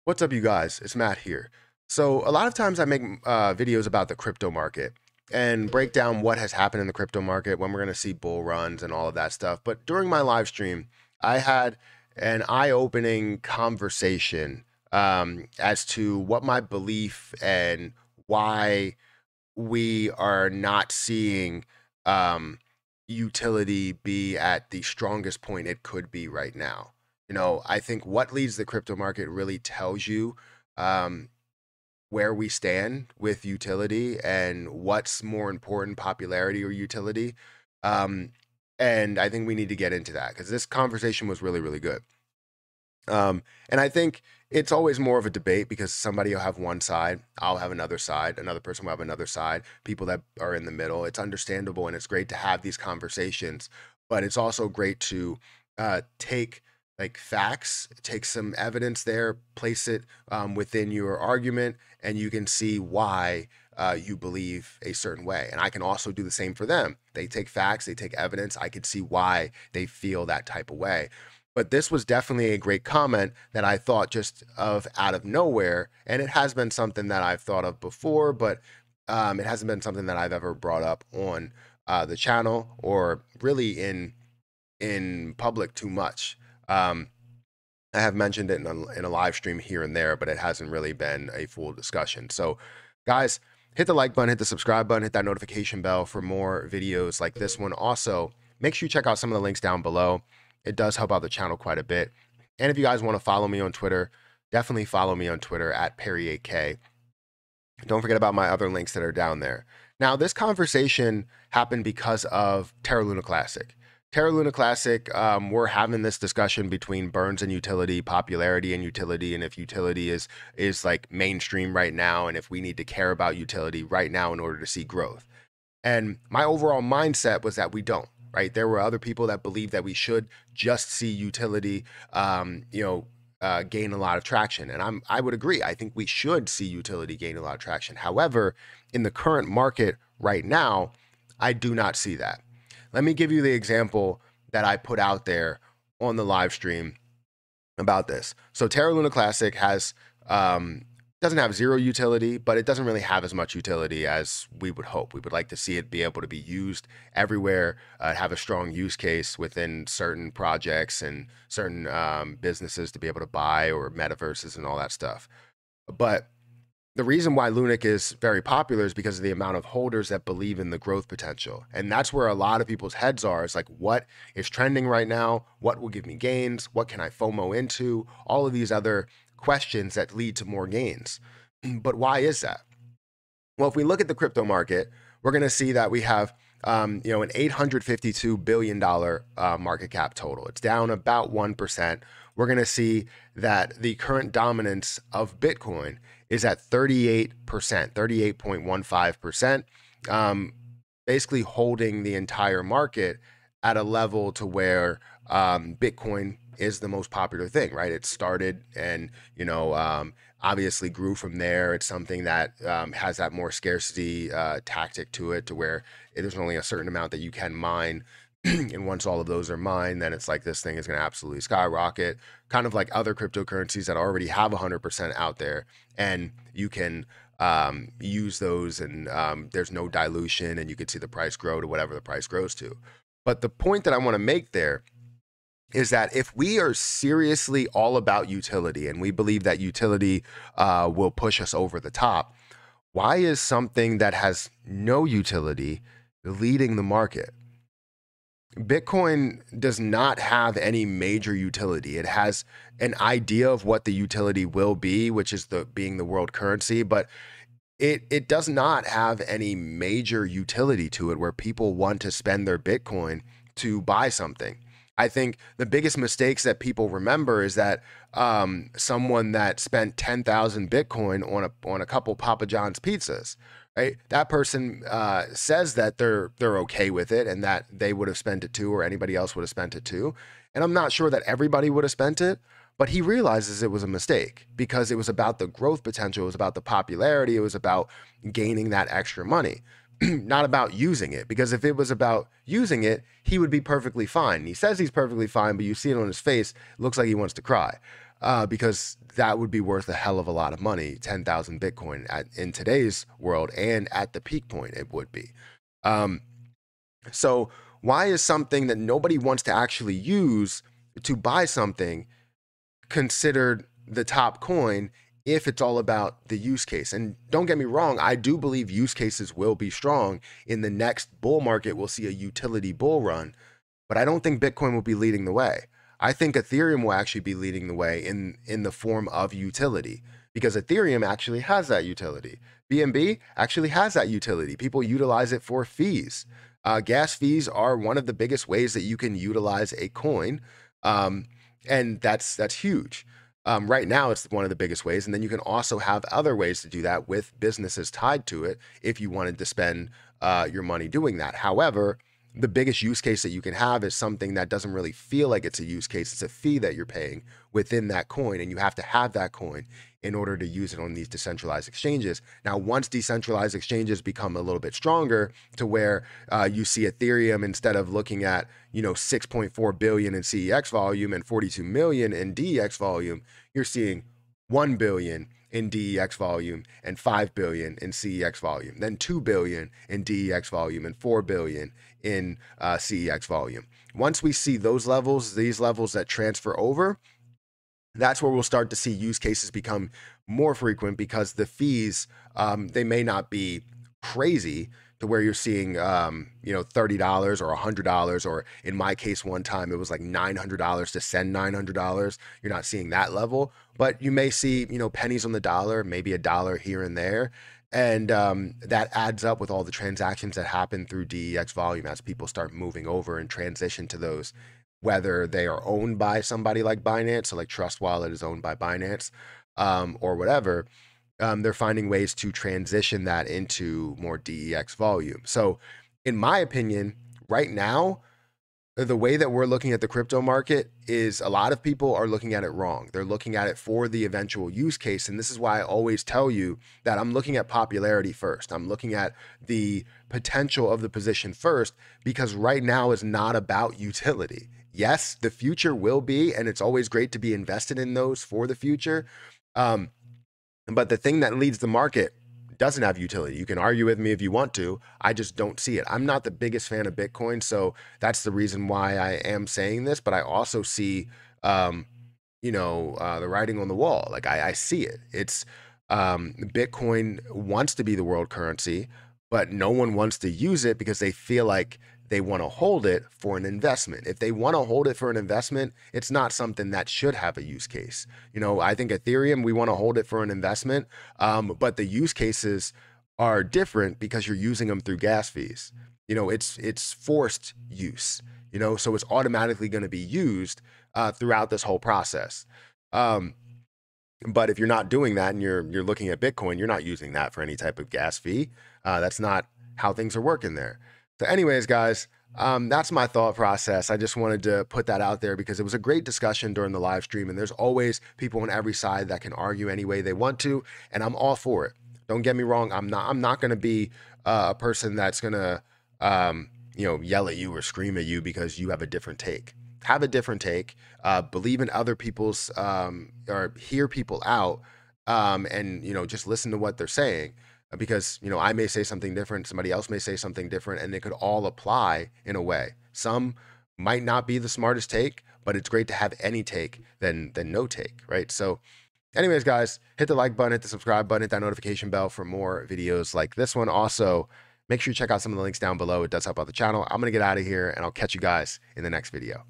What's up, you guys? It's Matt here. So, a lot of times I make videos about the crypto market and break down what has happened in the crypto market, when we're going to see bull runs and all of that stuff. But during my live stream, I had an eye opening conversation as to what my belief and why we are not seeing um, utility be at the strongest point it could be right now. I think what leads the crypto market really tells you um, where we stand with utility and what's more important, popularity or utility. Um, and I think we need to get into that because this conversation was really, really good. And I think it's always more of a debate because somebody will have one side, I'll have another side, another person will have another side, people that are in the middle. It's understandable and it's great to have these conversations, but it's also great to take like facts, take some evidence there, place it within your argument, and you can see why you believe a certain way. And I can also do the same for them. They take facts, they take evidence. I could see why they feel that type of way. But this was definitely a great comment that I thought just of out of nowhere. And it has been something that I've thought of before, but it hasn't been something that I've ever brought up on the channel or really in public too much. I have mentioned it in a live stream here and there, but it hasn't really been a full discussion. So, guys, hit the like button, hit the subscribe button, hit that notification bell for more videos like this one. Also, make sure you check out some of the links down below. It does help out the channel quite a bit. And if you guys want to follow me on Twitter, definitely follow me on Twitter at Perry8K. Don't forget about my other links that are down there. Now, this conversation happened because of Terra Luna Classic. Terra Luna Classic, we're having this discussion between burns and utility, popularity and utility, and if utility is like mainstream right now, and if we need to care about utility right now in order to see growth. And my overall mindset was that we don't. Right? There were other people that believed that we should just see utility, gain a lot of traction. And I would agree. I think we should see utility gain a lot of traction. However, in the current market right now, I do not see that. Let me give you the example that I put out there on the live stream about this. So Terra Luna Classic has doesn't have zero utility, but it doesn't really have as much utility as we would hope. We would like to see it be able to be used everywhere, have a strong use case within certain projects and certain businesses to be able to buy, or metaverses and all that stuff. But the reason why Lunic is very popular is because of the amount of holders that believe in the growth potential. And that's where a lot of people's heads are. It's like, what is trending right now? What will give me gains? What can I FOMO into? All of these other questions that lead to more gains. But why is that? Well, if we look at the crypto market, we're going to see that we have an $852 billion market cap total. It's down about 1%. We're going to see that the current dominance of Bitcoin is at 38%, 38.15%, basically holding the entire market at a level to where Bitcoin is the most popular thing, right? It started and, obviously grew from there. It's something that has that more scarcity tactic to it, to where there's only a certain amount that you can mine. And once all of those are mined, then it's like this thing is going to absolutely skyrocket, kind of like other cryptocurrencies that already have 100% out there, and you can use those, and there's no dilution, and you can see the price grow to whatever the price grows to. But the point that I want to make there is that if we are seriously all about utility and we believe that utility will push us over the top, why is something that has no utility leading the market? Bitcoin does not have any major utility. It has an idea of what the utility will be, which is being the world currency, but it does not have any major utility to it where people want to spend their Bitcoin to buy something. I think the biggest mistakes that people remember is that someone that spent 10,000 Bitcoin on a couple Papa John's pizzas, right? That person says that they're okay with it and that they would have spent it too, or anybody else would have spent it too. And I'm not sure that everybody would have spent it, but he realizes it was a mistake because it was about the growth potential. It was about the popularity. It was about gaining that extra money. Not about using it, because if it was about using it, he would be perfectly fine. He says he's perfectly fine, but you see it on his face, it looks like he wants to cry. because that would be worth a hell of a lot of money. 10,000 Bitcoin in today's world, and at the peak point, it would be. So why is something that nobody wants to actually use to buy something considered the top coin if it's all about the use case? And don't get me wrong, I do believe use cases will be strong. In the next bull market, we'll see a utility bull run, but I don't think Bitcoin will be leading the way. I think Ethereum will actually be leading the way in the form of utility, because Ethereum actually has that utility. BNB actually has that utility. People utilize it for fees. Gas fees are one of the biggest ways that you can utilize a coin, and that's huge. Right now, it's one of the biggest ways, and then you can also have other ways to do that with businesses tied to it if you wanted to spend your money doing that. However, the biggest use case that you can have is something that doesn't really feel like it's a use case. It's a fee that you're paying within that coin, and you have to have that coin in order to use it on these decentralized exchanges. Now, once decentralized exchanges become a little bit stronger to where you see Ethereum, instead of looking at 6.4 billion in CEX volume and 42 million in DEX volume, you're seeing 1 billion in DEX volume and 5 billion in CEX volume, then 2 billion in DEX volume and 4 billion in CEX volume. Once we see those levels, these levels that transfer over, that's where we'll start to see use cases become more frequent, because the fees, they may not be crazy to where you're seeing, $30 or $100, or in my case, one time it was like $900 to send $900. You're not seeing that level, but you may see, pennies on the dollar, maybe a dollar here and there. And that adds up with all the transactions that happen through DEX volume as people start moving over and transition to those, whether they are owned by somebody like Binance, so like Trust Wallet is owned by Binance, or whatever. They're finding ways to transition that into more DEX volume. So in my opinion, right now, the way that we're looking at the crypto market is, a lot of people are looking at it wrong. They're looking at it for the eventual use case. And this is why I always tell you that I'm looking at popularity first. I'm looking at the potential of the position first, because right now is not about utility. Yes, the future will be, and it's always great to be invested in those for the future. But the thing that leads the market doesn't have utility. You can argue with me if you want to. I just don't see it. I'm not the biggest fan of Bitcoin, so that's the reason why I am saying this. But I also see, the writing on the wall. Like I see it. It's Bitcoin wants to be the world currency, but no one wants to use it because they feel like they want to hold it for an investment. If they want to hold it for an investment, it's not something that should have a use case. I think Ethereum, we want to hold it for an investment, but the use cases are different because you're using them through gas fees. It's forced use, so it's automatically going to be used throughout this whole process. But if you're not doing that and you're looking at Bitcoin, you're not using that for any type of gas fee. That's not how things are working there. So anyways, guys, that's my thought process. I just wanted to put that out there because it was a great discussion during the live stream, and there's always people on every side that can argue any way they want to, and I'm all for it. Don't get me wrong. I'm not going to be a person that's going to, yell at you or scream at you because you have a different take. Have a different take, believe in other people's, or hear people out, and, just listen to what they're saying. Because, I may say something different, somebody else may say something different, and they could all apply in a way. Some might not be the smartest take, but it's great to have any take than no take, right? So anyways, guys, hit the like button, hit the subscribe button, hit that notification bell for more videos like this one. Also, make sure you check out some of the links down below. It does help out the channel. I'm going to get out of here, and I'll catch you guys in the next video.